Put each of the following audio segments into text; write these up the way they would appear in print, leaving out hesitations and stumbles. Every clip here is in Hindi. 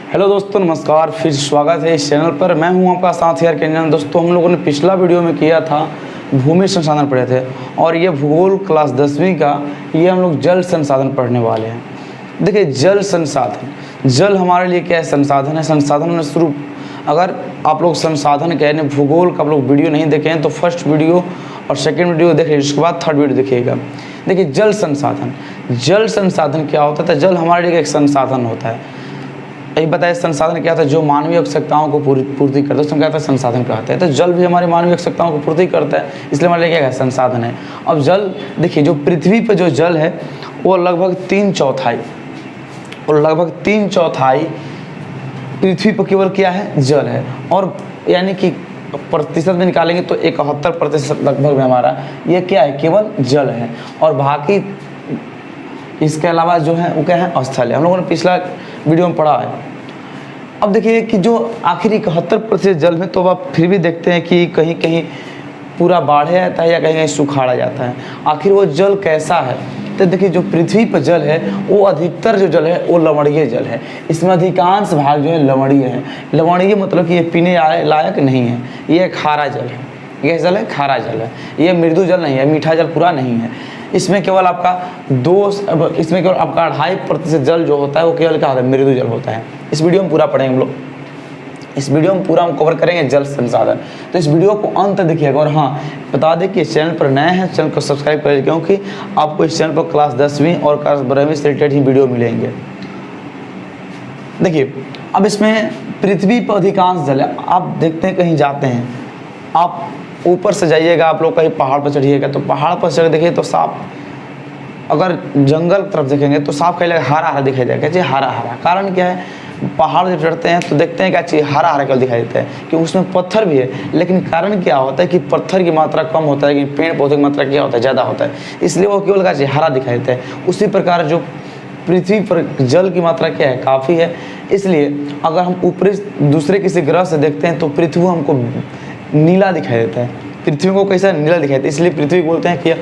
हेलो दोस्तों, नमस्कार। फिर स्वागत है इस चैनल पर। मैं हूं आपका साथी आर दोस्तों, हम लोगों ने पिछला वीडियो में किया था भूमि संसाधन पढ़े थे और ये भूगोल क्लास 10वीं का ये हम लोग जल संसाधन पढ़ने वाले हैं। देखिए, जल संसाधन, जल हमारे लिए क्या है? संसाधन है। संसाधन में शुरू, अगर आप लोग संसाधन कहने भूगोल का आप लोग वीडियो नहीं देखे हैं तो फर्स्ट वीडियो और सेकेंड वीडियो देखिए, उसके बाद थर्ड वीडियो देखिएगा। देखिए, जल संसाधन, जल संसाधन क्या होता है? जल हमारे लिए एक संसाधन होता है। यही बताया संसाधन क्या था? जो मानवीय आवश्यकताओं को पूर्ति करता है उसमें क्या था? संसाधन कहते हैं। तो जल भी हमारी मानवीय आवश्यकताओं को पूर्ति करता है, इसलिए हमारे लिए क्या है? संसाधन है। अब जल, देखिए, जो पृथ्वी पर जो जल है वो लगभग 3/4 और लगभग 3/4 पृथ्वी पर केवल क्या है? जल है। और यानी कि प्रतिशत में निकालेंगे तो 71% लगभग में हमारा ये क्या है? केवल जल है। और बाकी इसके अलावा जो है वो क्या है? स्थल है। हम लोगों ने पिछला वीडियो में पढ़ा है। अब देखिए कि जो आखिरी 71% जल में, तो आप फिर भी देखते हैं कि कहीं कहीं पूरा बाढ़ जाता है या कहीं कहीं सुखाड़ा जाता है। आखिर वो जल कैसा है? तो देखिए, जो पृथ्वी पर जल है वो अधिकतर जो जल है वो लवणीय जल है। इसमें अधिकांश भाग जो है लवणीय है। लवणीय मतलब कि ये पीने लायक नहीं है, ये खारा जल है। ये जल है खारा जल है, ये मृदु जल नहीं है, मीठा जल पूरा नहीं है। इसमें केवल आपका इसमें केवल आपका 2.5% जल जो होता है वो केवल क्या होता है? मृदु जल होता है। इस वीडियो में पूरा पढ़ेंगे हम लोग, इस वीडियो में पूरा हम कवर करेंगे जल संसाधन। तो इस वीडियो को अंत देखिएगा। और हाँ, बता दें कि इस चैनल पर नए हैं, चैनल को सब्सक्राइब करें, क्योंकि आपको इस चैनल पर क्लास 10वीं और क्लास 12वीं से रिलेटेड ही वीडियो मिलेंगे। देखिए, अब इसमें पृथ्वी पर अधिकांश जल है। आप देखते हैं, कहीं जाते हैं, आप ऊपर से जाइएगा, आप लोग कहीं पहाड़ पर चढ़िएगा तो पहाड़ पर चढ़ देखिए तो साफ, अगर जंगल तरफ देखेंगे तो साफ कहीं हरा हरा दिखाई देगा। जी, हरा हरा। कारण क्या है? पहाड़ जब चढ़ते हैं तो देखते हैं क्या चीज़? हरा हरा केवल दिखाई देता है, क्योंकि उसमें पत्थर भी है। लेकिन कारण क्या होता है कि पत्थर की मात्रा कम होता है, लेकिन पेड़ पौधे की मात्रा क्या होता है? ज़्यादा होता है, इसलिए वो केवल क्या चीज़? हरा दिखाई देता है। उसी प्रकार जो पृथ्वी पर जल की मात्रा क्या है? काफ़ी है। इसलिए अगर हम ऊपरी दूसरे किसी ग्रह से देखते हैं तो पृथ्वी हमको नीला दिखाई देता है। पृथ्वी को कैसा? नीला दिखाई देता है। इसलिए पृथ्वी बोलते हैं कि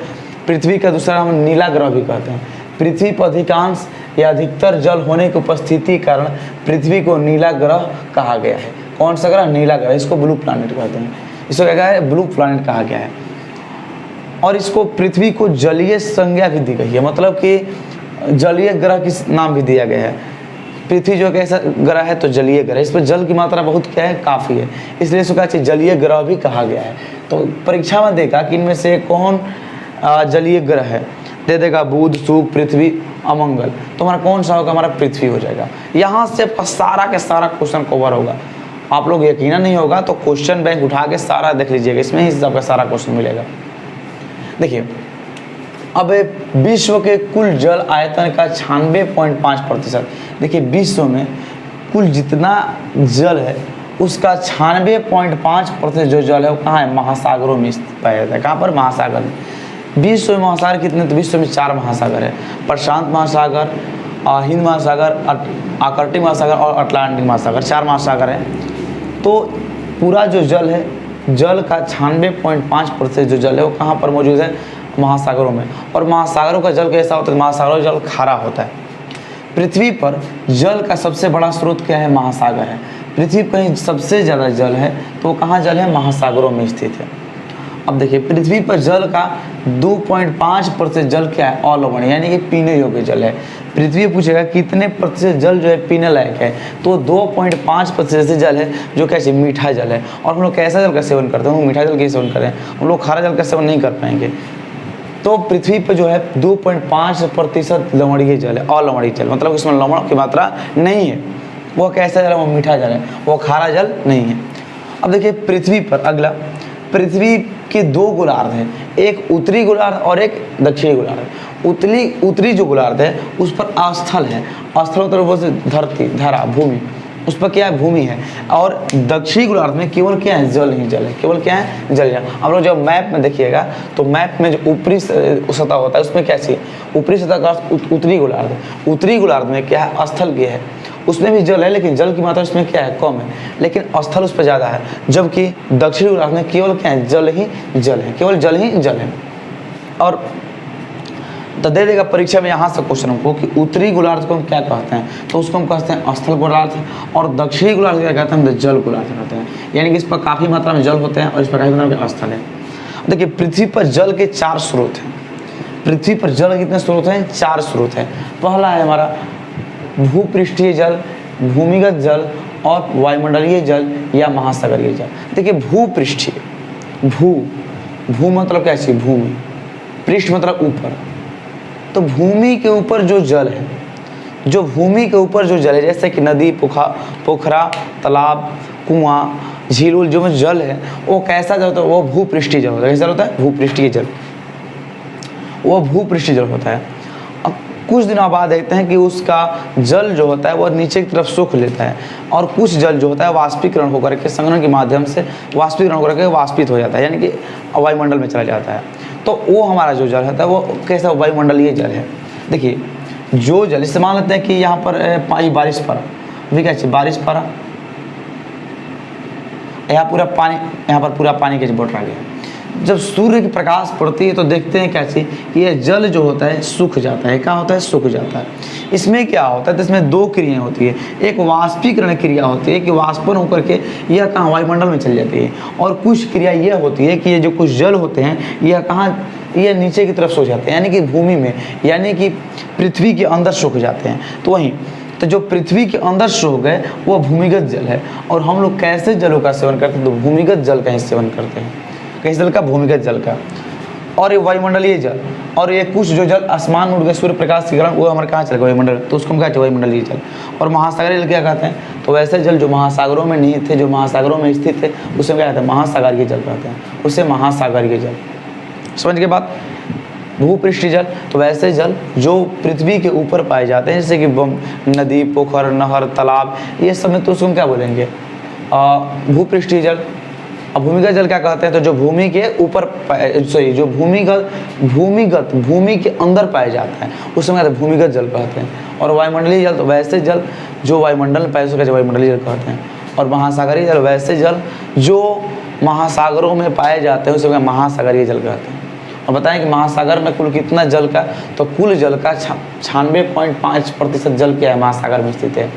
पृथ्वी का दूसरा हम नीला ग्रह भी कहते हैं। पृथ्वी पर अधिकांश या अधिकतर जल होने की उपस्थिति के कारण पृथ्वी को नीला ग्रह कहा गया है। कौन सा ग्रह? नीला ग्रह। इसको ब्लू प्लैनेट कहते हैं। इसको क्या कहा है? ब्लू प्लैनेट कहा गया है। और इसको पृथ्वी को जलीय संज्ञा भी दी गई है, मतलब कि जलीय ग्रह की नाम भी दिया गया है। पृथ्वी जो कैसा ग्रह है? तो जलीय ग्रह। इस पर जल की मात्रा बहुत क्या है? काफ़ी है, इसलिए इसको क्या चाहिए? जलीय ग्रह भी कहा गया है। तो परीक्षा में देखा कि इनमें से कौन जलीय ग्रह है, दे देगा बुध, शुक्र, पृथ्वी, अमंगल। तो हमारा कौन सा होगा? हमारा पृथ्वी हो जाएगा। यहाँ से आपका सारा के सारा क्वेश्चन कवर होगा। आप लोग यकीन नहीं होगा तो क्वेश्चन बैंक उठा के सारा देख लीजिएगा, इसमें ही आपका सारा क्वेश्चन मिलेगा। देखिए, अब विश्व के कुल जल आयतन का 96.5%। देखिए, विश्व में कुल जितना जल है उसका 96.5% जो जल है वो कहाँ है? महासागरों में पाया जाता है। कहाँ पर? महासागर में। विश्व में महासागर कितने? तो विश्व में 4 महासागर है। प्रशांत महासागर, हिंद महासागर, आर्कटिक महासागर और अटलांटिक महासागर। 4 महासागर हैं। तो पूरा जो जल है, जल का 96.5% जो जल है वो कहाँ पर मौजूद है? महासागरों में। और महासागरों का जल कैसा होता है? महासागरों का जल खारा होता है। पृथ्वी पर जल का सबसे बड़ा स्रोत क्या है? महासागर है। पृथ्वी पर कहीं सबसे ज़्यादा जल है तो कहाँ जल है? महासागरों में स्थित है। अब देखिए, पृथ्वी पर जल का 2.5% जल क्या है? अलवणीय, यानी कि पीने योग्य जल है। पृथ्वी पूछेगा कितने प्रतिशत जल जो है पीने लायक है, तो 2.5% जल है जो कैसे? मीठा जल है। और हम लोग कैसा जल का सेवन करते हैं? मीठा जल का सेवन करें, हम लोग खारा जल का सेवन नहीं कर पाएंगे। तो पृथ्वी पर जो है 2.5% लवणीय जल है, अलवणीय जल, मतलब इसमें लवण की मात्रा नहीं है। वो कैसा जल है? वो मीठा जल है, वो खारा जल नहीं है। अब देखिए, पृथ्वी पर अगला, पृथ्वी के 2 गोलार्ध हैं, एक उत्तरी गोलार्ध और एक दक्षिणी गोलार्ध। उत्तरी जो गोलार्ध है उस पर स्थल है। स्थल मतलब से धरती, धरा, भूमि, उस पर क्या है? भूमि है। और दक्षिणी गोलार्ध में केवल क्या है? जल ही जल है। केवल क्या है? जल है। आप लोग जब मैप में देखिएगा तो मैप में जो ऊपरी सतह होता है उसमें क्या चाहिए? ऊपरी सतह का उत्तरी गोलार्ध। उत्तरी गोलार्ध में क्या है? स्थल भी है, उसमें भी जल है, लेकिन जल की मात्रा उसमें क्या है? कम है, लेकिन स्थल उस पर ज़्यादा है। जबकि दक्षिणी गोलार्ध में केवल क्या है? जल ही जल है, केवल जल ही जल है। और तो दे देगा परीक्षा में यहाँ से क्वेश्चन हमको कि उत्तरी गोलार्ध को हम क्या कहते हैं, तो उसको हम कहते हैं स्थल गोलार्ध, और दक्षिणी गोलार्ध क्या कहते हैं, हम जल गोलार्ध कहते हैं। यानी कि इस पर काफ़ी मात्रा में जल होते हैं और इस पर काफ़ी मात्रा में स्थल है। देखिए पृथ्वी पर जल के 4 स्रोत हैं। पृथ्वी पर जल के कितने स्रोत हैं? 4 स्रोत हैं। पहला है हमारा भूपृष्ठीय जल, भूमिगत जल और वायुमंडलीय जल या महासागरीय जल। देखिए भूपृष्ठीय, भू मतलब क्या चीज़? भूमि, पृष्ठ मतलब ऊपर। तो भूमि के ऊपर जो जल है, जो भूमि के ऊपर जो जल है, जैसे कि नदी, पोखरा, तालाब, कुआं, झील उल, जो जल है वो कैसा जल होता है? वो भूपृष्ठीय जल होता है। कैसा जल होता है? भूपृष्ठीय जल, वो भूपृष्ठीय जल होता है। अब कुछ दिनों बाद देखते हैं कि उसका जल जो होता है वो नीचे की तरफ सूख लेता है, और कुछ जल जो होता है वाष्पीकरण होकर के, संघनन के माध्यम से वाष्पीकरण होकर के वाष्पित हो जाता है, यानी कि वायुमंडल में चला जाता है। तो वो हमारा जो जल होता है वो कैसा? वायुमंडलीय जल है। देखिए जो जल, इससे मान लेते हैं कि यहाँ पर बारिश पड़ा, अभी क्या चाहिए? बारिश पड़ा, यहाँ पर पूरा पानी के बोट आ गया। जब सूर्य की प्रकाश पड़ती है तो देखते हैं क्या चीज़ कि यह जल जो होता है सूख जाता है। क्या होता है? सूख जाता है। इसमें क्या होता है? तो इसमें 2 क्रियाएं होती है। एक वाष्पीकरण क्रिया होती है कि वाष्पन होकर के यह कहाँ? वायुमंडल में चली जाती है। और कुछ क्रिया यह होती है कि ये जो कुछ जल होते हैं यह कहाँ? ये नीचे की तरफ सूख जाते हैं, यानी कि भूमि में, यानी कि पृथ्वी के अंदर सूख जाते हैं। तो वहीं तो जो पृथ्वी के अंदर सूख गए वो भूमिगत जल है। और हम लोग कैसे जलों का सेवन करते हैं? तो भूमिगत जल का ही सेवन करते हैं। किस जल का? भूमिगत जल का। और ये वायुमंडलीय जल, और ये कुछ जो जल आसमान में उड़ गए सूर्य प्रकाश के कारण, वो हमारे कहाँ चल गए? वायुमंडल, तो उसको हम कहते हैं वायुमंडलीय जल। और महासागरीय जल क्या कहते हैं? तो वैसे जल जो महासागरों में निहित थे, जो महासागरों में स्थित थे, उसे क्या कहते हैं? महासागरीय जल कहते हैं, उसे महासागरीय जल। समझ के बात? भूपृष्ठीय जल, तो वैसे जल जो पृथ्वी के ऊपर पाए जाते हैं, जैसे कि नदी, पोखर, नहर, तालाब, ये सब में, तो उसको हम क्या बोलेंगे? भूपृष्ठीय जल। अब भूमिगत जल क्या कहते हैं? तो जो भूमि के ऊपर जो भूमि के अंदर पाए जाता है उसे हम कहते हैं भूमिगत जल कहते हैं। और वायुमंडलीय जल, तो वैसे जल जो वायुमंडल में पाए उसे वायुमंडलीय जल कहते हैं। और महासागरीय जल, वैसे जल जो महासागरों में पाए जाते हैं उसे महासागरीय जल कहते हैं। और बताएं कि महासागर में कुल कितना जल का? तो कुल जल का 96.5% जल क्या है? महासागर में स्थित है।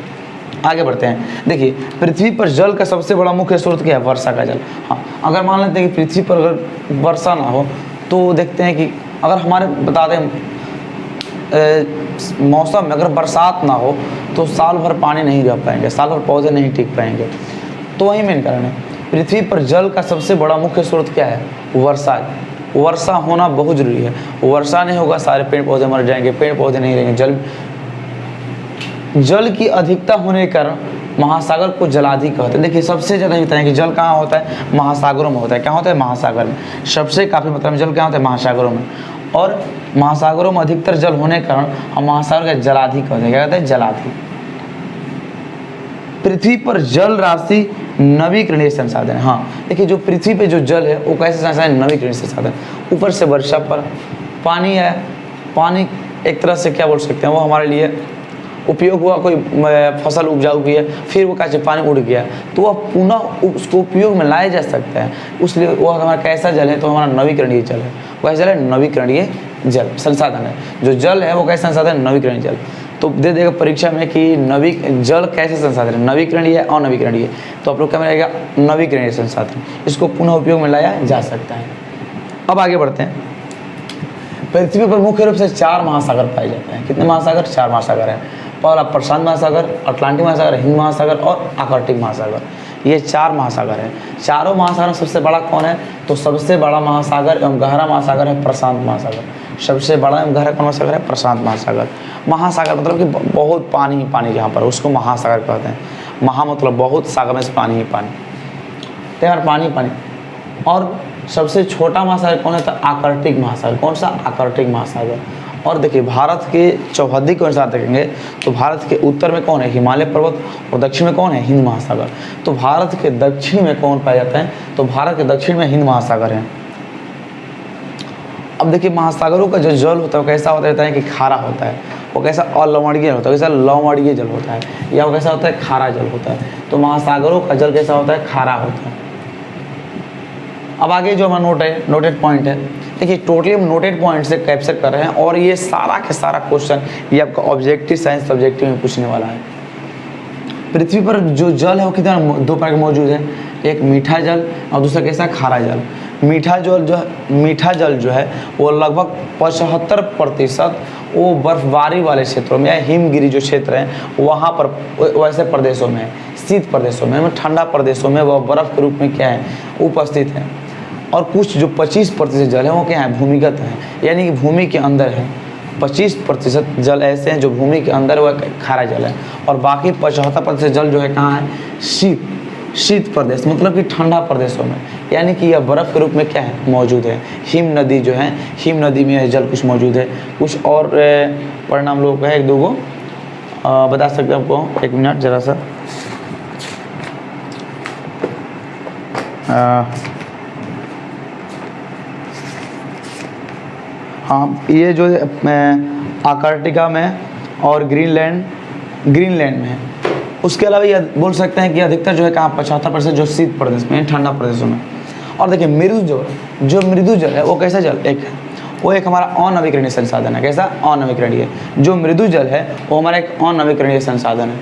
आगे बढ़ते हैं। देखिए पृथ्वी पर जल का सबसे बड़ा मुख्य स्रोत क्या है? वर्षा का जल। हाँ, अगर मान लेते हैं कि पृथ्वी पर अगर वर्षा ना हो तो देखते हैं कि अगर हमारे बता दें मौसम में अगर बरसात ना हो तो साल भर पानी नहीं रह पाएंगे, साल भर पौधे नहीं टिक पाएंगे। तो वही मेन कारण है। पृथ्वी पर जल का सबसे बड़ा मुख्य स्रोत क्या है? वर्षा। वर्षा होना बहुत जरूरी है। वर्षा नहीं होगा सारे पेड़ पौधे मर जाएंगे, पेड़ पौधे नहीं रहेंगे। जल की अधिकता होने के कारण महासागर को जलाधि कहते हैं। देखिए सबसे ज़्यादा होता है कि जल कहाँ होता है? महासागरों में होता है। क्या होता है? महासागर में। सबसे काफ़ी मात्रा में जल क्या होता है? महासागरों में। और महासागरों में अधिकतर जल होने के कारण हम महासागर का जलाधि कहते हैं। क्या कहते हैं? जलाधि। पृथ्वी पर जल राशि नवीकरणीय संसाधन है। हाँ देखिए जो पृथ्वी पे जो जल है वो कैसे संसाधन? नवीकरणीय संसाधन। ऊपर से वर्षा पर पानी है, पानी एक तरह से क्या बोल सकते हैं, वो हमारे लिए उपयोग हुआ, कोई फसल उपजाऊ की है, फिर वो कैसे पानी उड़ गया तो वह पुनः उसको उपयोग में लाया जा सकता है। उसलिए वो हमारा कैसा जल है? तो हमारा नवीकरणीय जल है। वह जल है नवीकरणीय जल संसाधन है। जो जल है वो कैसा संसाधन? नवीकरणीय जल। तो दे देगा परीक्षा में कि जल कैसे संसाधन है? नवीकरणीय है, अनवीकरणीय। तो आप लोग क्या मिलेगा? नवीकरणीय संसाधन। इसको पुनः उपयोग में लाया जा सकता है। अब आगे बढ़ते हैं। पृथ्वी पर मुख्य रूप से 4 महासागर पाए जाते हैं। कितने महासागर? 4 महासागर हैं। पहला प्रशांत महासागर, अटलांटिक महासागर, हिंद महासागर और आर्कटिक महासागर। ये 4 महासागर हैं। चारों महासागर में सबसे बड़ा कौन है? तो सबसे बड़ा महासागर एवं गहरा महासागर है प्रशांत महासागर। सबसे बड़ा एवं गहरा कौन महासागर है? प्रशांत महासागर। महासागर मतलब कि बहुत पानी ही पानी, जहाँ पर उसको महासागर कहते हैं। महा मतलब बहुत, सागर में से पानी ही पानी, यार पानी पानी। और सबसे छोटा महासागर कौन है? तो आर्कटिक महासागर। कौन सा? आर्कटिक महासागर। और देखिए भारत के चौहद्दी के अनुसार देखेंगे तो भारत के उत्तर में कौन है? हिमालय पर्वत। और दक्षिण में कौन है? हिंद महासागर। तो भारत के दक्षिण में कौन पाया जाता है? तो भारत के दक्षिण में हिंद महासागर है। अब देखिए महासागरों का जो जल होता है वो कैसा होता है कि खारा होता है। वो कैसा? अलवणीय होता है। कैसा? लवणीय जल होता है। या वो कैसा होता है? खारा जल होता है। तो महासागरों का जल कैसा होता है? खारा होता है। अब आगे जो हमारा नोटेड पॉइंट है देखिए टोटली हम नोटेड पॉइंट से कैप्चर कर रहे हैं और ये सारा के सारा क्वेश्चन ये आपका ऑब्जेक्टिव साइंस सब्जेक्टिव में पूछने वाला है। पृथ्वी पर जो जल है वो कितना दो प्रकार के मौजूद है, एक मीठा जल और दूसरा कैसा खारा जल। मीठा जल जो है वो लगभग 75% वो बर्फबारी वाले क्षेत्रों में या हिमगिरी जो क्षेत्र हैं वहाँ पर वैसे प्रदेशों में है, शीत प्रदेशों में, ठंडा प्रदेशों में वह बर्फ़ के रूप में क्या है उपस्थित है। और कुछ जो 25% जल है वो क्या है भूमिगत है, यानी कि भूमि के अंदर है। 25% जल ऐसे हैं जो भूमि के अंदर वह खारा जल है और बाकी 75% जल जो है कहाँ है शीत प्रदेश, मतलब कि ठंडा प्रदेशों में, यानी कि यह बर्फ़ के रूप में क्या है मौजूद है। हिम नदी जो है, हिम नदी में यह जल कुछ मौजूद है। कुछ और परिणाम लोगों का है, एक दो को बता सकते हैं आपको, एक मिनट ज़रा सा। हाँ, ये जो अंटार्कटिका में और ग्रीनलैंड में है। उसके अलावा यह बोल सकते हैं कि अधिकतर जो है कहाँ 75% जो शीत प्रदेश में, ठंडा प्रदेशों में। और देखिए मृदु जल है वो कैसा जल एक है, वो एक हमारा अनवीकरणीय संसाधन है। कैसा अनवीकरणीय, जो मृदु जल है वो हमारा एक अनवीकरणीय संसाधन है।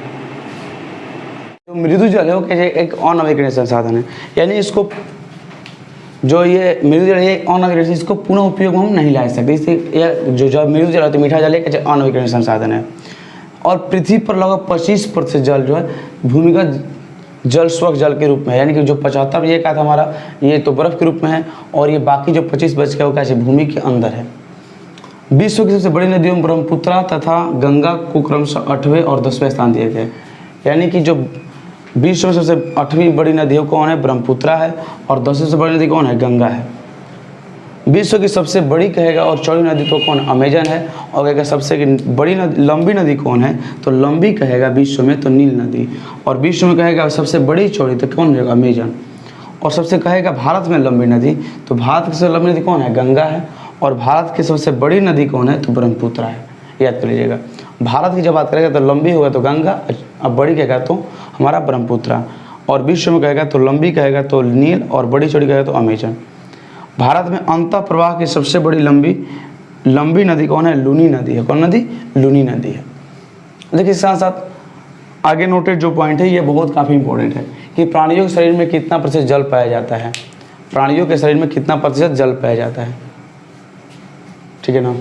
जो मृदु जल है वो कैसे एक अनवीकरणीय संसाधन है, यानी इसको जो ये मृदु जल है अनवीकरणीय, इसको पुनः उपयोग हम नहीं ला सकते। इससे जो मृदु जल है तो मीठा जल है कैसे अनवीकरणीय संसाधन है। और पृथ्वी पर लगभग 25% जल जो है भूमिगत जल स्वच्छ जल के रूप में है, यानी कि जो 75 ये कहा था हमारा ये तो बर्फ़ के रूप में है और ये बाकी जो 25 बच गया वो कैसे भूमि के अंदर है। विश्व की सबसे बड़ी नदियों में ब्रह्मपुत्र तथा गंगा को क्रमशः 8वें और 10वें स्थान दिए गए, यानी कि जो विश्व में सबसे 8वीं बड़ी नदी कौन है ब्रह्मपुत्र है और 10वीं सबसे बड़ी नदी कौन है गंगा है। विश्व की सबसे बड़ी कहेगा और चौड़ी नदी तो कौन अमेजन है, और कहेगा सबसे बड़ी लंबी नदी कौन है तो लंबी कहेगा विश्व में तो नील नदी, और विश्व में कहेगा सबसे बड़ी चौड़ी तो कौन रहेगा अमेजन, और सबसे कहेगा भारत में लंबी नदी तो भारत की सबसे लंबी नदी कौन है गंगा है, और भारत की सबसे बड़ी नदी कौन है तो ब्रह्मपुत्र है। याद कर लीजिएगा, भारत की जब बात करेगा तो लंबी होगा तो गंगा, अब बड़ी कहेगा तो हमारा ब्रह्मपुत्र, और विश्व में कहेगा तो लंबी कहेगा तो नील और बड़ी चौड़ी कहेगा तो अमेजन। भारत में अंतः प्रवाह की सबसे बड़ी लंबी नदी कौन है लूनी नदी है। कौन नदी लूनी नदी है। देखिए साथ साथ आगे नोटेड जो पॉइंट है ये बहुत काफ़ी इंपॉर्टेंट है कि प्राणियों के शरीर में कितना प्रतिशत जल पाया जाता है, प्राणियों के शरीर में कितना प्रतिशत जल पाया जाता है, ठीक है ना।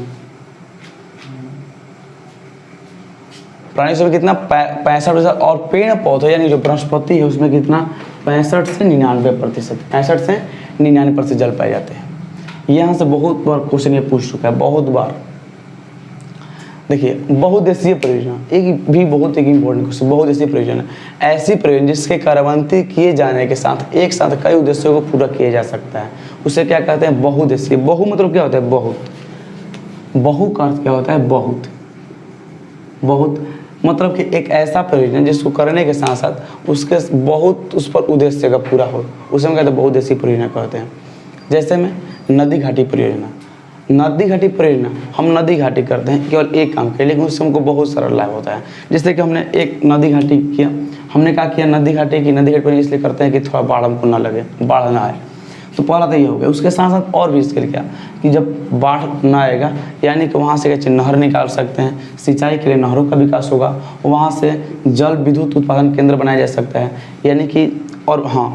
प्राणी शरीर में कितना 65%, और पेड़ पौधे यानी जो वनस्पति है उसमें कितना 65 से 99%, 65 से 99% जल पाए जाते हैं। यहाँ से बहुत बार क्वेश्चन ये पूछ चुका है, बहुत बार। देखिए बहुउद्देशीय परियोजना एक इम्पोर्टेंट क्वेश्चन। बहुउद्देशीय परियोजना ऐसी परियोजना जिसके कार्यान्वित किए जाने के साथ एक साथ कई उद्देश्यों को पूरा किया जा सकता है, उसे क्या कहते हैं बहुउद्देशीय। बहु मतलब क्या होता है बहुत, बहु का अर्थ क्या होता है बहुत मतलब कि एक ऐसा परियोजना जिसको करने के साथ साथ उसके बहुत उस पर उद्देश्य का पूरा हो, उसे हम कहते हैं बहुउद्देशीय परियोजना कहते हैं। जैसे में नदी घाटी परियोजना, नदी घाटी परियोजना हम नदी घाटी करते हैं केवल एक काम के लिए, लेकिन उससे हमको बहुत सारा लाभ होता है। जैसे कि हमने एक नदी घाटी किया, हमने कहा किया नदी घाटी परियोजना इसलिए करते हैं कि थोड़ा बाढ़ हमको ना लगे, बाढ़ ना आए, तो पहला तो ये हो गया। उसके साथ साथ और भी इसके लिए क्या कि जब बाढ़ ना आएगा यानी कि वहाँ से क्या नहर निकाल सकते हैं, सिंचाई के लिए नहरों का विकास होगा, वहाँ से जल विद्युत उत्पादन केंद्र बनाया जा सकता है, यानी कि और हाँ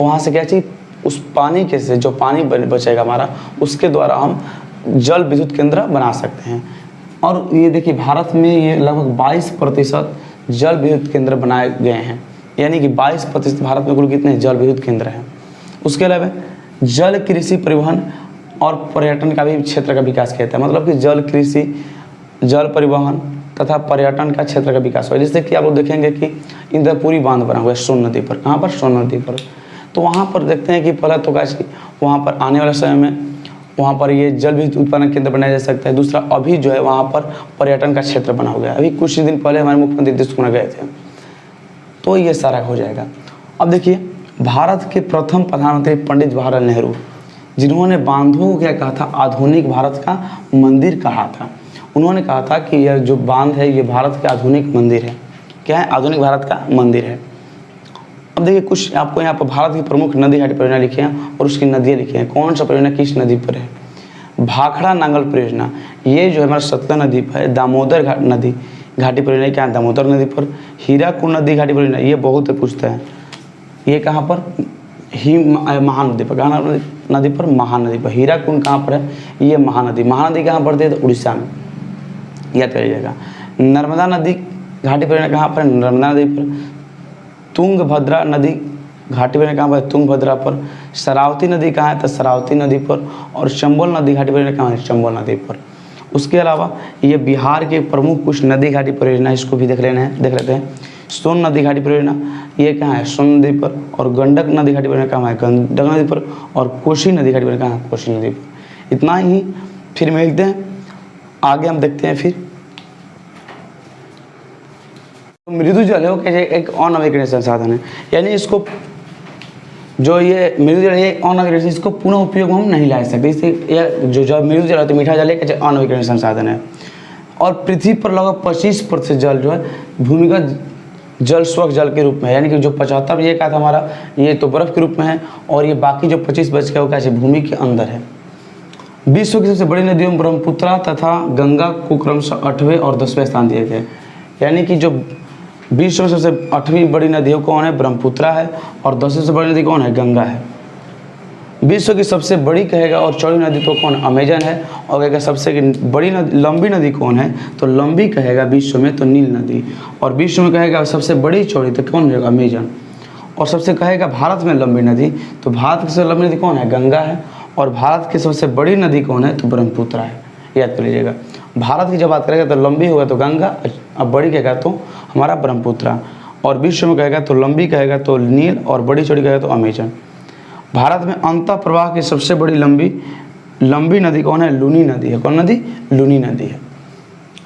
वहाँ से क्या चीज़ उस पानी के से जो पानी बचेगा हमारा उसके द्वारा हम जल विद्युत केंद्र बना सकते हैं। और ये देखिए भारत में ये लगभग 22% जल विद्युत केंद्र बनाए गए हैं, यानी कि 22% भारत में कुल कितने जल विद्युत केंद्र हैं। उसके अलावा जल कृषि परिवहन और पर्यटन का भी क्षेत्र का विकास किया था, मतलब कि जल कृषि जल परिवहन तथा पर्यटन का क्षेत्र का विकास हुआ। जैसे कि आप लोग देखेंगे कि इंद्रपुरी बांध बना हुआ है सोन नदी पर। कहाँ पर? सोन नदी पर। तो वहाँ पर देखते हैं कि पहला तो कैसे वहाँ पर आने वाले समय में वहाँ पर ये जल विद्युत उत्पादन केंद्र बनाया जा सकता है। दूसरा अभी जो है वहाँ पर पर्यटन का क्षेत्र बना हुआ है। अभी कुछ ही दिन पहले हमारे मुख्यमंत्री नीतीश कुमार गए थे, तो ये सारा हो जाएगा। अब देखिए भारत के प्रथम प्रधानमंत्री पंडित जवाहरलाल नेहरू, जिन्होंने बांधों को क्या कहा था? आधुनिक भारत का मंदिर कहा था। उन्होंने कहा था कि यह जो बांध है ये भारत का आधुनिक मंदिर है। क्या है? आधुनिक भारत का मंदिर है। अब देखिए कुछ आपको यहाँ पर भारत की प्रमुख नदी घाटी परियोजना लिखी है और उसकी नदियाँ लिखी हैं। कौन सा परियोजना किस नदी पर है? भाखड़ा नांगल परियोजना, ये जो है हमारा सतलज नदी पर है। दामोदर नदी घाटी परियोजना क्या है, दामोदर नदी पर। हीराकुंड नदी घाटी परियोजना, ये बहुत पूछता है, ये कहाँ पर, महानदी पर। कहाँ नदी पर, महानदी पर। हीराकुंड कहाँ पर है, ये महानदी। महानदी कहाँ पड़ती है, तो उड़ीसा में, याद करिएगा। नर्मदा नदी घाटी परियोजना कहाँ पर, नर्मदा नदी पर। तुंगभद्रा नदी घाटी परियोजना कहाँ पर, तुंगभद्रा पर। शरावती नदी कहाँ है, तो शरावती नदी पर। और चंबल नदी घाटी परियोजना कहाँ है, चंबल नदी पर। उसके अलावा ये बिहार के प्रमुख कुछ नदी घाटी परियोजना, इसको भी देख लेते हैं। सोन नदी घाटी परियोजना, ये कहाँ है, सोन नदी पर। और गंडक नदी घाटी परियोजना कहाँ है, गंडक नदी पर। और कोसी नदी घाटी परियोजना कहाँ है, कोसी नदी पर। इतना ही, फिर मिलते हैं आगे, हम देखते हैं फिर। मृदु जल है कैसे एक अनवीकरणीय संसाधन है, यानी इसको जो ये मृदु जल है अनवीकरणीय, इसको पुनः उपयोग हम नहीं ला सकते। इससे जो मृदु जल है तो मीठा जल है कैसे अनवीकरणीय संसाधन है। और पृथ्वी पर लगभग 25% जल जो है भूमिगत जल स्वच्छ जल के रूप में है, यानी कि जो 75 ये कहा था हमारा, ये तो बर्फ के रूप में है। और ये बाकी जो 25 बच गया वो कैसे भूमि के अंदर है। विश्व की सबसे बड़ी नदियों में ब्रह्मपुत्र तथा गंगा को क्रमशः 8वें और 10वें स्थान दिए गए, यानी कि जो विश्व में सबसे 8वीं बड़ी नदी कौन है, ब्रह्मपुत्र है। और 10वीं सबसे बड़ी नदी कौन है, गंगा है। विश्व की सबसे बड़ी कहेगा और चौड़ी नदी तो कौन, अमेजन है। और कहेगा सबसे बड़ी नदी, लंबी नदी कौन है, तो लंबी कहेगा विश्व में तो नील नदी। और विश्व में कहेगा सबसे बड़ी चौड़ी तो कौन रहेगा, अमेजन। और सबसे कहेगा भारत में लंबी नदी, तो भारत की सबसे लंबी नदी कौन है, गंगा है। और भारत की सबसे बड़ी नदी कौन है, तो ब्रह्मपुत्र है, याद कर लीजिएगा। भारत की जब बात करेगा तो लंबी होगा तो गंगा, अब बड़ी कहेगा तो हमारा ब्रह्मपुत्र। और विश्व में कहेगा तो लंबी कहेगा तो नील, और बड़ी चौड़ी कहेगा तो अमेजन। भारत में अंतः प्रवाह की सबसे बड़ी लंबी नदी कौन है, लूनी नदी है। कौन नदी, लूनी नदी है।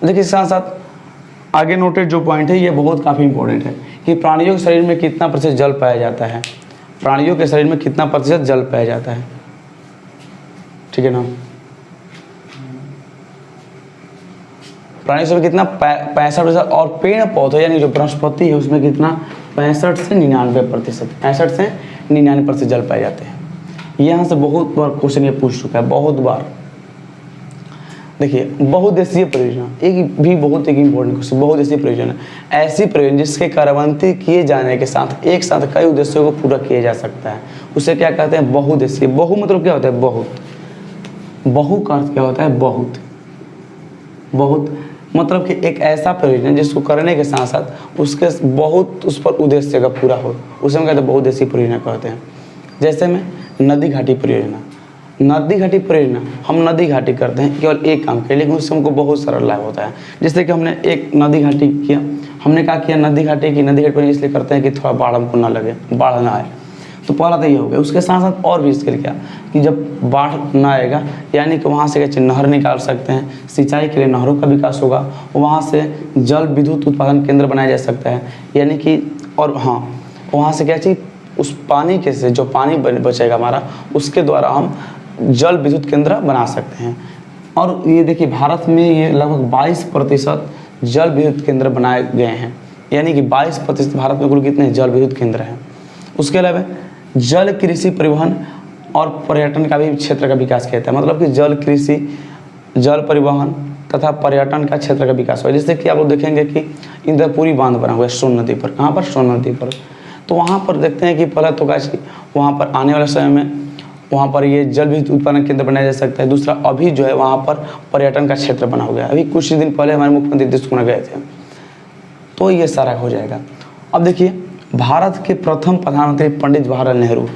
देखिए साथ साथ आगे नोटेड जो पॉइंट है ये बहुत काफ़ी इंपॉर्टेंट है कि प्राणियों के शरीर में कितना प्रतिशत जल पाया जाता है। प्राणियों के शरीर में कितना प्रतिशत जल पाया जाता है, ठीक है ना। प्राणी में कितना 65%। और पेड़ पौधे यानी जो वनस्पति है उसमें कितना 65 से 99%, 65 से 99% जल पाए जाते हैं। यहाँ से बहुत बार क्वेश्चन ये पूछ चुका है, बहुत बार। देखिए बहुउद्देशीय परियोजना एक भी बहुत एक इम्पोर्टेंट क्वेश्चन। बहुउद्देशीय परियोजना ऐसी परियोजना जिसके कार्यान्वित किए जाने के साथ एक साथ कई उद्देश्यों को पूरा किया जा सकता है, उसे क्या कहते हैं, बहुउद्देशीय। बहु मतलब क्या होता है, बहुत। बहु का अर्थ क्या होता है, बहुत। बहुत मतलब कि एक ऐसा परियोजना जिसको करने के साथ साथ उसके बहुत उस पर उद्देश्य का पूरा हो, उसे हम कहते हैं बहुउद्देशीय परियोजना कहते हैं। जैसे में नदी घाटी परियोजना। नदी घाटी परियोजना हम नदी घाटी करते हैं केवल एक काम के लिए, लेकिन उससे हमको बहुत सारा लाभ होता है। जैसे कि हमने एक नदी घाटी किया, हमने क्या किया, नदी घाटी की। नदी घाटी परियोजना इसलिए करते हैं कि थोड़ा बाढ़ हमको ना लगे, बाढ़ ना आए, तो पहला तो ये हो गया। उसके साथ साथ और भी इसके लिए क्या कि जब बाढ़ ना आएगा यानी कि वहाँ से क्या नहर निकाल सकते हैं, सिंचाई के लिए नहरों का विकास होगा, वहाँ से जल विद्युत उत्पादन केंद्र बनाया जा सकता है, यानी कि। और हाँ, वहाँ से क्या चीज़, उस पानी के से जो पानी बचेगा हमारा, उसके द्वारा हम जल विद्युत केंद्र बना सकते हैं। और ये देखिए भारत में ये लगभग 22% जल विद्युत केंद्र बनाए गए हैं, यानी कि 22% भारत में कुल कितने जल विद्युत केंद्र हैं। उसके अलावा जल कृषि परिवहन और पर्यटन का भी क्षेत्र का विकास किया था, मतलब कि जल कृषि, जल परिवहन तथा पर्यटन का क्षेत्र का विकास हुआ। जैसे कि आप लोग देखेंगे कि इंद्रपुरी बांध बना हुआ है सोन नदी पर। कहाँ पर, सोन नदी पर। तो वहाँ पर देखते हैं कि पहला तो कैसे वहाँ पर आने वाले समय में वहाँ पर ये जल विद्युत उत्पादन केंद्र बनाया जा सकता है। दूसरा अभी जो है वहाँ पर पर्यटन का क्षेत्र बना हुआ है। अभी कुछ ही दिन पहले हमारे मुख्यमंत्री नीतीश कुमार गए थे, तो ये सारा हो जाएगा। अब देखिए भारत के प्रथम प्रधानमंत्री पंडित जवाहरलाल नेहरू,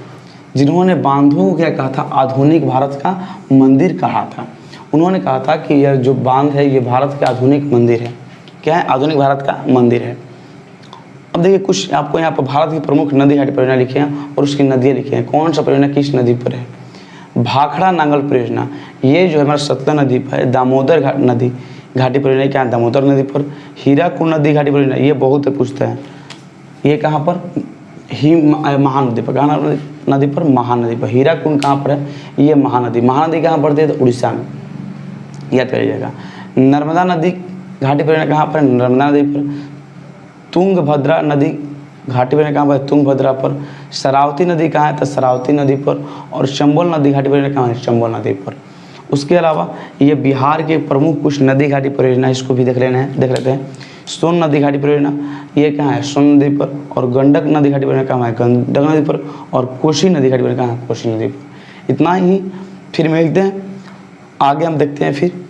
जिन्होंने बांधों को क्या कहा था, आधुनिक भारत का मंदिर कहा था। उन्होंने कहा था कि यह जो बांध है ये भारत का आधुनिक मंदिर है। क्या है, आधुनिक भारत का मंदिर है। अब देखिए कुछ आपको यहाँ पर भारत की प्रमुख नदी घाटी परियोजना लिखी है और उसकी नदियाँ लिखी हैं। कौन सा परियोजना किस नदी पर है, भाखड़ा नांगल परियोजना, ये जो है हमारा सतलज नदी पर है। दामोदर नदी घाटी परियोजना क्या है, दामोदर नदी पर। हीराकुंड नदी घाटी परियोजना ये बहुत पूछता है, ये कहाँ पर, महानदी पर। कहाँ नदी पर, महानदी पर। हीराकुंड कहाँ पर है, ये महानदी। महानदी कहाँ पड़ती है, तो उड़ीसा में, याद करिएगा। नर्मदा नदी घाटी परियोजना कहाँ पर, नर्मदा नदी पर। तुंगभद्रा नदी घाटी परियोजना कहाँ पर, तुंगभद्रा पर। शरावती नदी कहाँ है, तो शरावती नदी पर। और चंबल नदी घाटी परियोजना कहाँ है, चंबल नदी पर। उसके अलावा ये बिहार के प्रमुख कुछ नदी घाटी परियोजना, इसको भी देख लेते हैं। सोन नदी घाटी परियोजना ये कहाँ है? सोन नदी पर। और गंडक नदी घाटी परियोजना कहाँ है? गंडक नदी पर। और कोसी नदी घाटी परियोजना कहाँ है? कोसी नदी पर। इतना ही, फिर मिलते हैं आगे, हम देखते हैं फिर।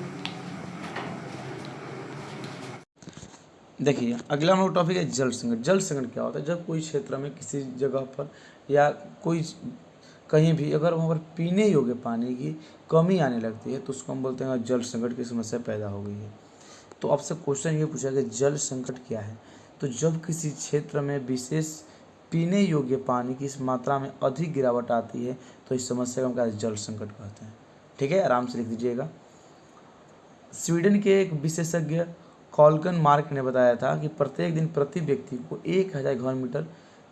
देखिए अगला हम लोग टॉपिक है जल संकट। जल संकट क्या होता है? जब कोई क्षेत्र में किसी जगह पर या कोई कहीं भी अगर वहाँ पर पीने योग्य पानी की कमी आने लगती है तो उसको हम बोलते हैं जल संकट की समस्या पैदा हो गई है। तो आपसे क्वेश्चन ये पूछा कि जल संकट क्या है? तो जब किसी क्षेत्र में विशेष पीने योग्य पानी की इस मात्रा में अधिक गिरावट आती है तो इस समस्या को हम क्या जल संकट कहते हैं। ठीक है, आराम से लिख दीजिएगा। स्वीडन के एक विशेषज्ञ कॉल्गन मार्क ने बताया था कि प्रत्येक दिन प्रति व्यक्ति को 1000 घन मीटर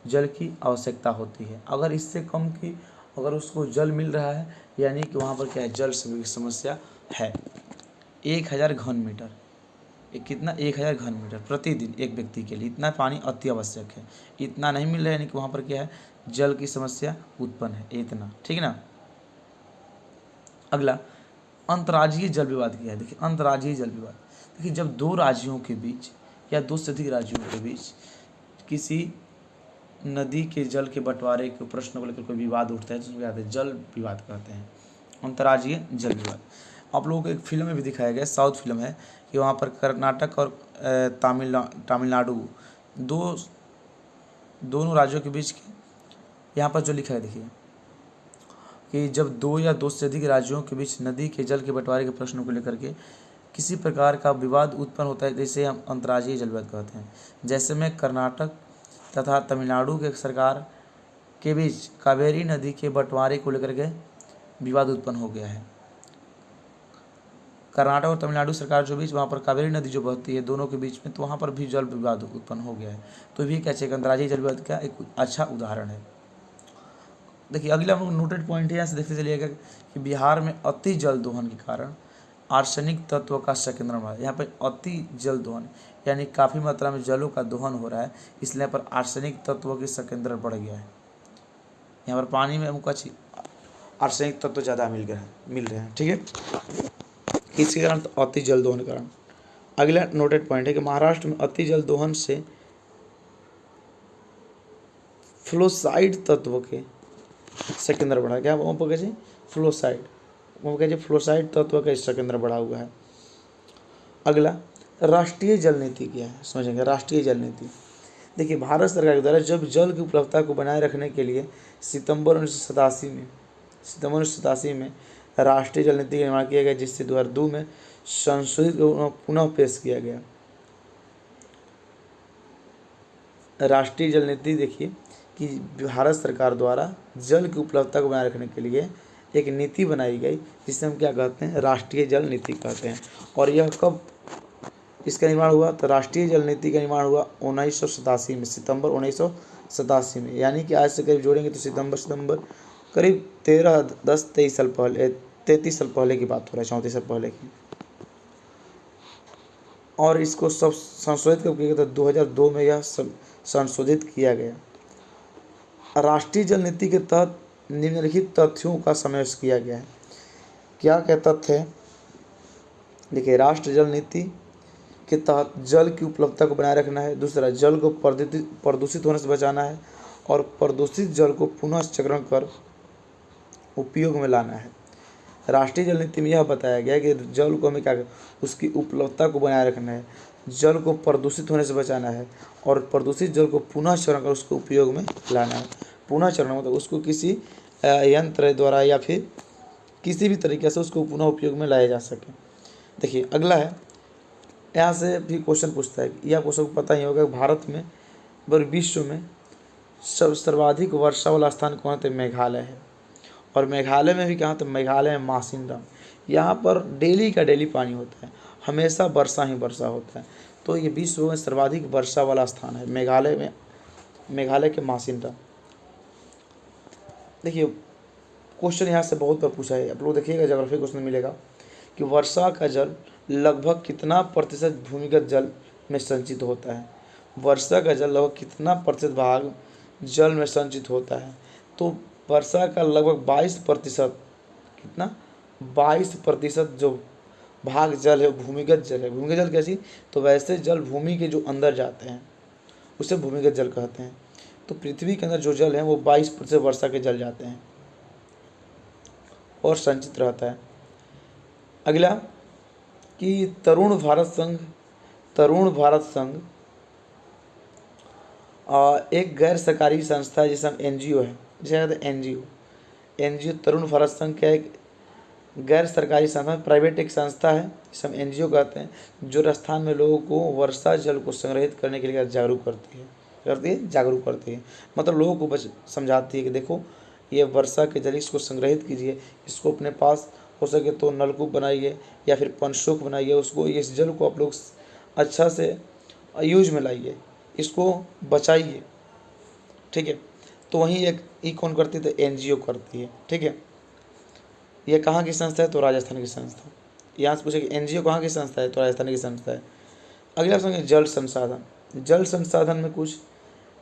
जल की आवश्यकता होती है। अगर इससे कम की अगर उसको जल मिल रहा है यानी कि वहाँ पर क्या है? जल की समस्या है। 1000 घन मीटर, कितना? 1000 घन मीटर प्रतिदिन एक व्यक्ति के लिए, इतना पानी अति आवश्यक है। इतना नहीं मिल रहा है यानी कि वहाँ पर क्या है? जल की समस्या उत्पन्न है, इतना। ठीक है ना। अगला अंतर्राज्यीय जल विवाद क्या है? देखिए अंतर्राज्यीय जल विवाद, देखिए जब दो राज्यों के बीच या दो से अधिक राज्यों के बीच किसी नदी के जल के बंटवारे के प्रश्न को लेकर कोई विवाद उठता है तो उसको क्या कहते हैं? जल विवाद कहते हैं, अंतर्राज्यीय जल विवाद। आप लोगों को एक फिल्म में भी दिखाया गया, साउथ फिल्म है, कि वहाँ पर कर्नाटक और तमिलनाडु दोनों राज्यों के बीच की, यहाँ पर जो लिखा है देखिए कि जब दो या दो से अधिक राज्यों के बीच नदी के जल के बंटवारे के प्रश्नों को लेकर के किसी प्रकार का विवाद उत्पन्न होता है जैसे हम अंतर्राज्यीय जल विवाद कहते हैं। जैसे में कर्नाटक तथा तमिलनाडु के सरकार के बीच कावेरी नदी के बंटवारे को लेकर के विवाद उत्पन्न हो गया है। कर्नाटक और तमिलनाडु सरकार जो बीच वहाँ पर कावेरी नदी जो बहती है दोनों के बीच में, तो वहाँ पर भी जल विवाद उत्पन्न हो गया है। तो भी क्या चाहिए? अंतर्राज्यीय जल विवाद का एक अच्छा उदाहरण है। देखिए अगला हम नोटेड पॉइंट है, यहाँ से देखते चलिएगा कि बिहार में अति जल दोहन के कारण आर्सेनिक तत्व का संकेंद्रण बढ़ा। यहाँ पर अति जल दोहन यानी काफ़ी मात्रा में जलों का दोहन हो रहा है, इसलिए यहाँ पर आर्सेनिक तत्व के संकेंद्रण बढ़ गया है। यहाँ पर पानी में हमको आर्सेनिक तत्व ज़्यादा मिल रहे हैं। ठीक है, इसके कारण तो अति जल दोहन के कारण। अगला नोटेड पॉइंट है कि महाराष्ट्र में अति जल दोहन से फ्लोसाइड तत्व के संकेंद्र बढ़ा। क्या वहाँ पर कैसे? फ्लोसाइड, वहाँ कहते फ्लोसाइड तत्व का संकेंद्र बढ़ा हुआ है। अगला राष्ट्रीय जल नीति क्या है? समझेंगे राष्ट्रीय जल नीति। देखिए भारत सरकार के द्वारा जब जल की उपलब्धता को बनाए रखने के लिए सितंबर 1987 में राष्ट्रीय जल नीति का निर्माण किया गया, जिससे 2002 में संशोधित पुनः पेश किया गया। राष्ट्रीय जल नीति देखिए कि भारत सरकार द्वारा जल की उपलब्धता को बनाए रखने के लिए एक नीति बनाई गई जिसे हम क्या कहते हैं? राष्ट्रीय जल नीति कहते हैं। और यह कब इसका निर्माण हुआ? तो राष्ट्रीय जल नीति का निर्माण हुआ 1987 में, सितंबर 1987 में, यानी कि आज से करीब जोड़ेंगे तो सितंबर करीब 33 साल पहले की बात हो रहा है, 34 साल पहले की। और इसको सब संशोधित कब किया गया? तो 2002 में यह संशोधित किया गया। राष्ट्रीय जल नीति के तहत निम्नलिखित तथ्यों का समावेश किया गया है। क्या क्या तथ्य है? देखिए राष्ट्रीय जल नीति के तहत जल की उपलब्धता को बनाए रखना है। दूसरा, जल को प्रदूषित होने से बचाना है और प्रदूषित जल को पुनः चक्रण कर उपयोग में लाना है। राष्ट्रीय जल नीति में यह बताया गया है कि जल को हमें क्या उसकी उपलब्धता को बनाए रखना है, जल को प्रदूषित होने से बचाना है और प्रदूषित जल को पुनः चक्रण कर उसको उपयोग में लाना है। पुनः चक्रण मतलब उसको किसी यंत्र द्वारा या फिर किसी भी तरीके से उसको पुनः उपयोग में लाया जा सके। देखिए अगला है, यहाँ से भी क्वेश्चन पूछता है, यह क्वेश्चन को पता ही होगा, भारत में और विश्व में सर्वाधिक वर्षा वाला स्थान कौन है? तो मेघालय है। और मेघालय में भी कहाँ? तो मेघालय में मासिनराम। यहाँ पर डेली का डेली पानी होता है, हमेशा वर्षा ही वर्षा होता है। तो ये विश्व में सर्वाधिक वर्षा वाला स्थान है मेघालय में, मेघालय के मासिनराम। देखिए क्वेश्चन यहाँ से बहुत बार पूछा है, आप लोग देखिएगा ज्योग्राफी क्वेश्चन मिलेगा कि वर्षा का जल लगभग कितना प्रतिशत भूमिगत जल में संचित होता है? वर्षा का जल लगभग कितना प्रतिशत भाग जल में संचित होता है? तो वर्षा का लगभग 22%, कितना? 22% जो भाग जल है भूमिगत जल है। भूमिगत जल कैसी? तो वैसे जल भूमि के जो अंदर जाते हैं उसे भूमिगत जल कहते हैं। तो पृथ्वी के अंदर जो जल है वो 22% वर्षा के जल जाते हैं और संचित रहता है। अगला कि तरुण भारत संघ एक गैर सरकारी संस्था है जिसे हम एनजीओ है, जिसे कहते हैं एनजीओ। तरुण भारत संघ क्या एक गैर सरकारी संस्था, प्राइवेट एक संस्था है जिसे हम एनजीओ कहते हैं, जो राजस्थान में लोगों को वर्षा जल को संग्रहित करने के लिए जागरूक करती है। मतलब लोगों को समझाती है कि देखो ये वर्षा के जल, इसको संग्रहित कीजिए, इसको अपने पास हो सके तो नलकूप बनाइए या फिर पंचोक बनाइए, उसको इस जल को आप लोग अच्छा से यूज में लाइए, इसको बचाइए। ठीक है, तो वहीं एक ई कौन करती है? तो एनजीओ करती है। ठीक है, ये कहाँ की संस्था है? तो राजस्थान की संस्था। यहाँ से पूछे कि एनजीओ कहाँ की संस्था है? तो राजस्थान की संस्था है। अगला प्रश्न है जल संसाधन। जल संसाधन में कुछ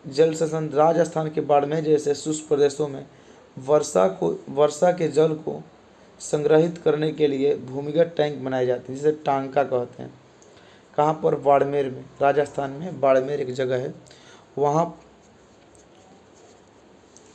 जल संसाधन राजस्थान के बाड़मेर जैसे शुष्क प्रदेशों में वर्षा के जल को संग्रहित करने के लिए भूमिगत टैंक बनाए जाते हैं, जिसे टांका कहते हैं। कहाँ पर? बाड़मेर में, राजस्थान में बाड़मेर एक जगह है,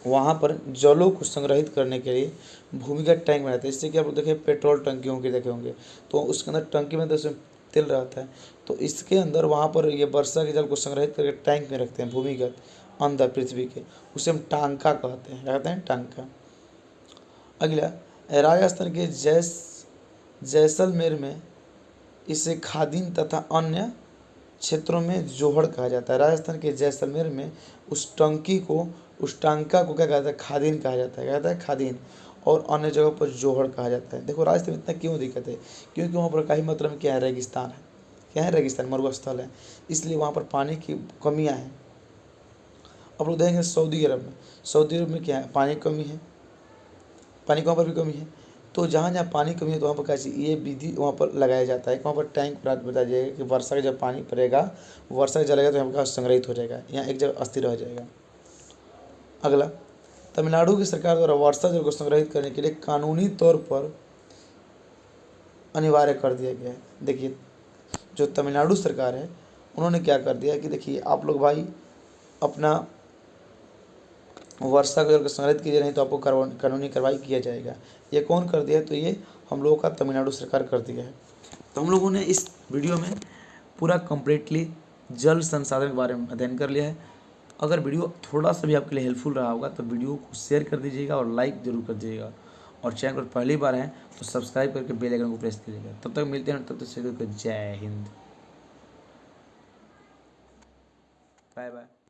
वहाँ पर जलों को संग्रहित करने के लिए भूमिगत टैंक बनाते हैं। इससे क्या आप देखें पेट्रोल टंकियों के देखे होंगे, तो उसके अंदर टंकी में तो उसमें तेल रहता है, तो इसके अंदर वहाँ पर ये वर्षा के जल को संग्रहित करके टैंक में रखते हैं भूमिगत अंदर पृथ्वी के, उसे हम टांका कहते हैं। क्या कहते हैं? टांका। अगला राजस्थान के जैसलमेर में इसे खादीन तथा अन्य क्षेत्रों में जोहड़ कहा जाता है। राजस्थान के जैसलमेर में उस टांका को क्या कहता है? खादीन कहा जाता है। क्या कहता है? खादीन। और अन्य जगहों पर जोहड़ कहा जाता है। देखो राजस्थान में इतना क्यों दिक्कत है? क्योंकि वहाँ पर कई मात्रा में क्या है? रेगिस्तान है। क्या है? रेगिस्तान, मरुस्थल है, इसलिए वहाँ पर पानी की कमियाँ हैं। अब लोग देखेंगे सऊदी अरब में क्या है? पानी की कमी है, पानी की वहाँ पर भी कमी है। तो जहाँ जहाँ पानी कमी है तो वहाँ पर क्या चाहिए? ये विधि वहाँ पर लगाया जाता है, वहाँ पर टैंक बताया जाएगा कि वर्षा का जब पानी पड़ेगा, वर्षा का जलेगा तो यहाँ पर संग्रहित हो जाएगा, यहाँ एक जगह अस्थिर रह जाएगा। अगला तमिलनाडु की सरकार द्वारा वर्षा जल को संग्रहित करने के लिए कानूनी तौर पर अनिवार्य कर दिया गया है। देखिए जो तमिलनाडु सरकार है उन्होंने क्या कर दिया कि देखिए आप लोग भाई अपना वर्षा जल को संग्रहित कीजिए, नहीं तो आपको कानूनी कार्रवाई किया जाएगा। ये कौन कर दिया है? तो ये हम लोगों का तमिलनाडु सरकार कर दिया है। तो हम लोगों ने इस वीडियो में पूरा कंप्लीटली जल संसाधन के बारे में अध्ययन कर लिया है। अगर वीडियो थोड़ा सा भी आपके लिए हेल्पफुल रहा होगा तो वीडियो को शेयर कर दीजिएगा और लाइक जरूर कर दीजिएगा, और चैनल पर पहली बार हैं तो सब्सक्राइब करके बेल आइकन को प्रेस कीजिएगा। तब तक मिलते हैं, तब तक जय हिंद, बाय बाय।